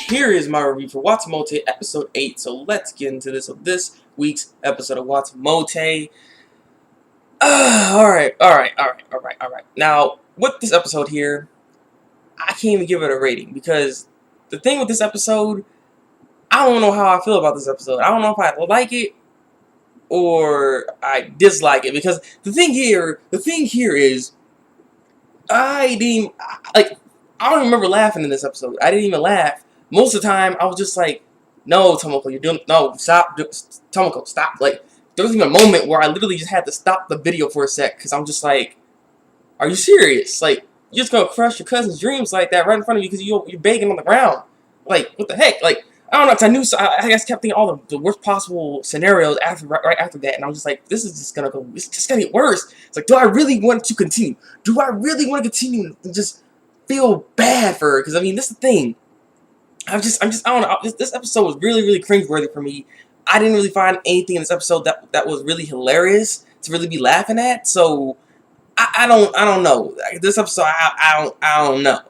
here is my review for Watamote episode 8. So let's get into this week's episode of Watamote. Alright. Now, with this episode here, I can't even give it a rating because the thing with this episode, I don't know how I feel about this episode. I don't know if I like it or I dislike it, because the thing here is I don't remember laughing in this episode. I didn't even laugh. Most of the time, I was just like, no, Tomoko, stop. Tomoko, stop. Like, there was even a moment where I literally just had to stop the video for a sec, because I'm just like, are you serious? Like, you're just gonna crush your cousin's dreams like that right in front of you because you're begging on the ground. Like, what the heck? Like, I don't know, because I just kept thinking all the worst possible scenarios right after that, and I was just like, this is just gonna go, it's just gonna get worse. It's like, do I really want to continue? Do I really want to continue and just feel bad for her? Because, I mean, this is the thing. I don't know, this episode was really cringeworthy for me. I didn't really find anything in this episode that was really hilarious to really be laughing at, so I don't know. This episode, I don't know.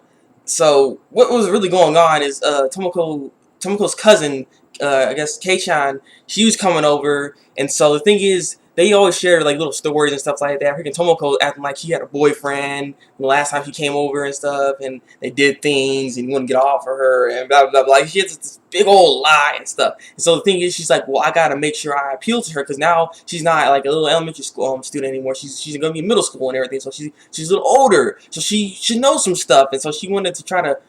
So what was really going on is Tomoko's cousin, I guess Kei-chan, she was coming over, and so the thing is, they always share like little stories and stuff like that. Freaking Tomoko acting like she had a boyfriend the last time she came over and stuff, and they did things and he wouldn't get off of her and blah blah blah. Like, she has this big old lie and stuff. And so the thing is, she's like, well, I gotta make sure I appeal to her, because now she's not like a little elementary school student anymore. She's gonna be in middle school and everything. So she's a little older, so she should know some stuff. And so she wanted to try to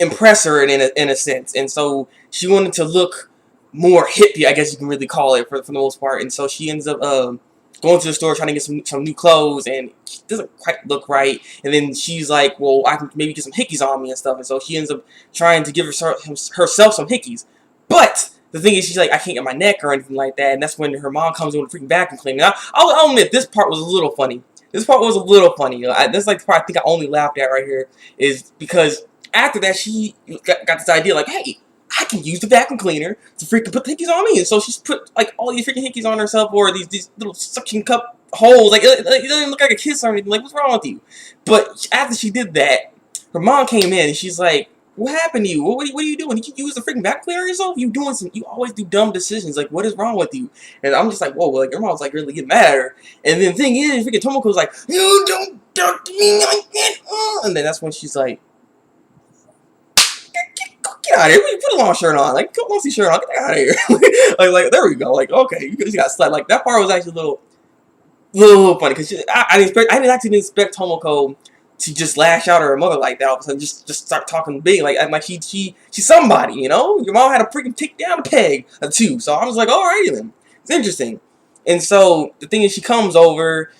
impress her in a sense. And so she wanted to look more hippie, I guess you can really call it, for the most part. And so she ends up going to the store trying to get some new clothes, and it doesn't quite look right. And then she's like, well, I can maybe get some hickeys on me and stuff. And so she ends up trying to give herself some hickeys. But the thing is, she's like, I can't get my neck or anything like that. And that's when her mom comes in with a freaking vacuum cleaner. Now, I'll admit, this part was a little funny. This part was a little funny. This is like the part I think I only laughed at right here, is because after that, she got this idea like, hey, I can use the vacuum cleaner to freaking put the hickeys on me. And so she's put like all these freaking hickeys on herself, or these little suction cup holes. Like, it doesn't look like a kiss or anything. Like, what's wrong with you? But after she did that, her mom came in and she's like, what happened to you? What are you doing? Did you use the freaking vacuum cleaner on yourself? You always do dumb decisions. Like, what is wrong with you? And I'm just like, whoa, like, your mom's like really getting mad at her. And then the thing is, freaking Tomoko's like, you don't talk to me like that. And then that's when she's like, get out of here. Put a long shirt on. Like, put a long shirt on. Get out of here. like, there we go. Like, okay, you just got slapped. Like, that part was actually a little funny, because I didn't actually expect Tomoko to just lash out at her mother like that all of a sudden, just start talking big. Like she's somebody, you know? Your mom had to freaking take down a peg or two. So I was like, alrighty then. It's interesting. And so the thing is, she comes over,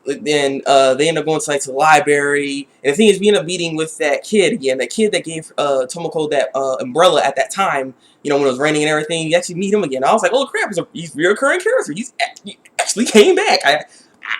then they end up going to the library, and the thing is, we end up meeting with that kid again, that kid that gave Tomoko that umbrella at that time, you know, when it was raining and everything. You actually meet him again. I was like, oh crap, he's a reoccurring character. He actually came back.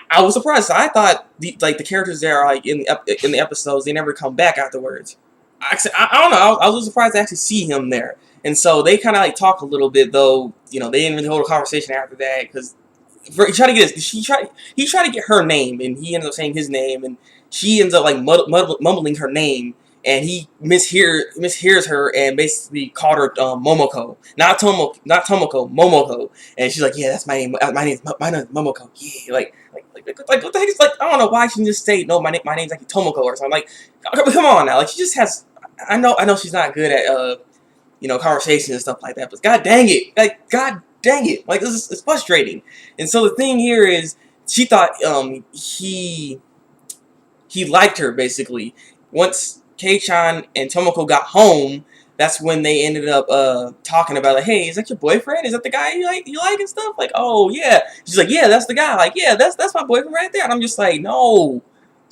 I was surprised. So I thought the characters there, like in the episodes, they never come back afterwards. I don't know. I was surprised to actually see him there. And so they kind of like talk a little bit, though. You know, they didn't really hold a conversation after that, because he tried to get her name, and he ends up saying his name, and she ends up like mumbling her name, and he mishears her and basically called her Momoko, not Tomoko, Momoko. And she's like, yeah, that's my name. My name is Momoko. Yeah, like what the heck is, like, I don't know why she didn't just say no. My name's like Tomoko or something. Like, come on now. Like, she just has. I know she's not good at you know, conversations and stuff like that. But god dang it, like this is frustrating. And so the thing here is, she thought he liked her basically. Once Kei-chan and Tomoko got home, that's when they ended up talking about, like, hey, is that your boyfriend? Is that the guy you like and stuff? Like, oh yeah. She's like, yeah, that's the guy. Like, yeah, that's my boyfriend right there. And I'm just like, no.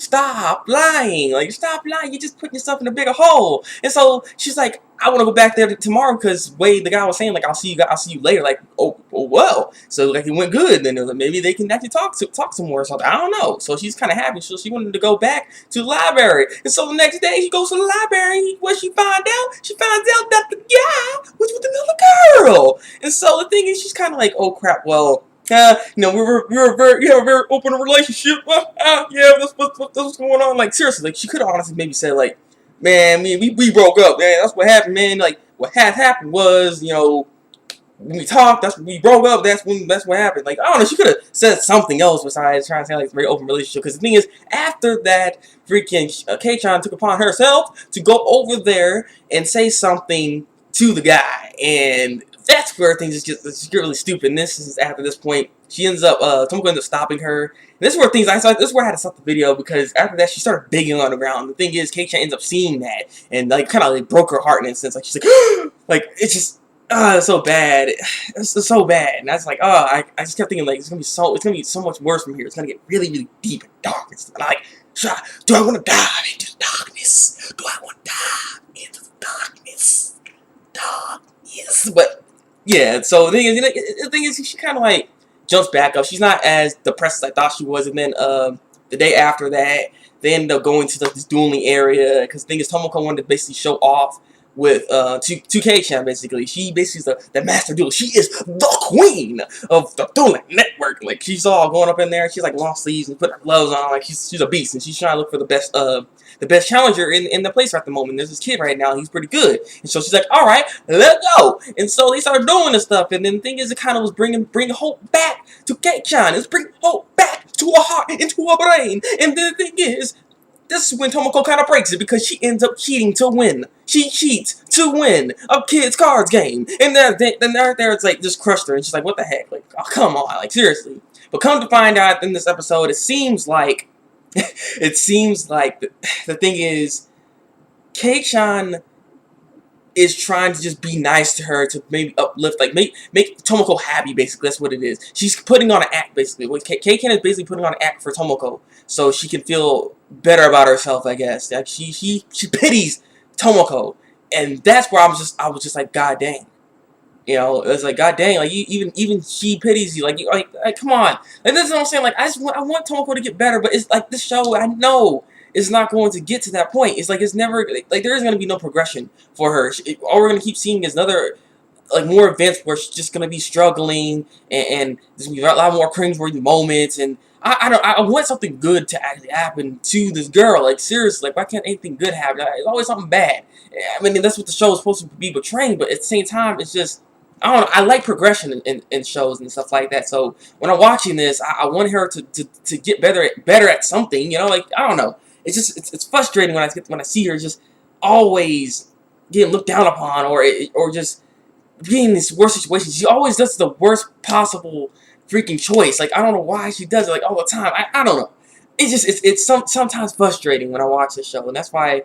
Stop lying. Like, stop lying. You're just putting yourself in a bigger hole. And so she's like, I want to go back there tomorrow, because the guy was saying, like, I'll see you later. Like, oh well. So like, it went good. Then maybe they can actually talk some more or something. I don't know. So she's kind of happy. So she wanted to go back to the library. And so the next day she goes to the library. What she finds out that the guy was with another girl. And so the thing is, she's kind of like, oh crap. Well, you know, we have a very open relationship. Yeah, that's what's going on. Like, seriously, like, she could have honestly maybe said, like, man, we broke up, man. That's what happened, man. Like, what had happened was, you know, when we talked, that's when we broke up. That's what happened. Like, I don't know. She could have said something else besides trying to say like it's a very open relationship. Because the thing is, after that, freaking K-chan took upon herself to go over there and say something to the guy, and that's where things just get really stupid. And this is after this point, she ends up Tomoko ends up stopping her. And this is where things this is where I had to stop the video, because after that she started begging on the ground. The thing is, K-chan ends up seeing that and like kind of like broke her heart in a sense. Like she's like, like it's just. It's so bad. It's so bad. And that's like, I just kept thinking like it's gonna be so much worse from here. It's gonna get really, really deep and dark and stuff. And I'm like, do I want to dive into the darkness? Do I want to dive into the darkness? Darkness. But yeah. So the thing is, she kind of like jumps back up. She's not as depressed as I thought she was. And then the day after that, they end up going to this dueling area because the thing is, Tomoko wanted to basically show off with to K-chan basically. She basically is the master duelist. She is the queen of the dueling network. Like she's all going up in there. She's like long sleeves and putting her gloves on. Like she's a beast, and she's trying to look for the best challenger in the place at the moment. There's this kid right now. He's pretty good, and so she's like, all right, let's go. And so they started doing this stuff, and then the thing is, it kind of was bringing hope back to K-chan. It's bringing hope back to her heart, into her brain. And the thing is, this is when Tomoko kind of breaks it because she ends up cheating to win. She cheats to win a kid's cards game. And then right there it's like just crushed her. And she's like, what the heck? Like, oh, come on. Like, seriously. But come to find out in this episode, it seems like the thing is, K-chan is trying to just be nice to her to maybe uplift, like make Tomoko happy. Basically, that's what it is. She's putting on an act. Basically, K-chan is basically putting on an act for Tomoko, so she can feel better about herself. I guess. Like she pities Tomoko, and that's where I was just like, God dang. You know, it's like, God dang, like even she pities you, like come on, like this is what I'm saying. Like I want Tomoko to get better, but it's like this show, I know it's not going to get to that point. It's like it's never like there is going to be no progression for her. All we're going to keep seeing is another like more events where she's just going to be struggling, and there's going to be a lot more cringeworthy moments, and I want something good to actually happen to this girl. Like seriously, like why can't anything good happen? It's always something bad. I mean, that's what the show is supposed to be portraying, but at the same time, it's just. I don't know. I like progression in shows and stuff like that. So when I'm watching this, I want her to get better at something. You know, like I don't know. It's just it's frustrating when I see her just always getting looked down upon or just being in this worst situation. She always does the worst possible freaking choice. Like I don't know why she does it like all the time. I don't know. It's sometimes frustrating when I watch this show, and that's why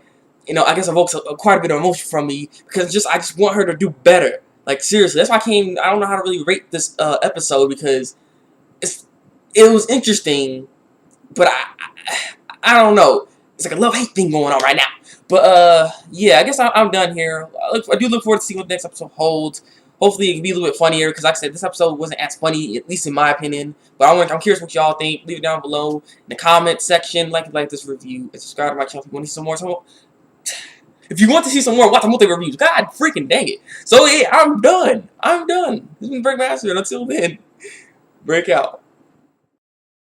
I guess evokes quite a bit of emotion from me because I just want her to do better. Like seriously, that's why I don't know how to really rate this episode because it was interesting, but I don't know. It's like a love-hate thing going on right now. But yeah, I guess I'm done here. I do look forward to seeing what the next episode holds. Hopefully it can be a little bit funnier because like I said, this episode wasn't as funny, at least in my opinion. But I'm curious what y'all think. Leave it down below in the comment section. Like this review and subscribe to my channel if you want to see some more. If you want to see some more Watamote reviews, God freaking dang it. So yeah, I'm done. This has been Thabreakmaster, and until then, break out.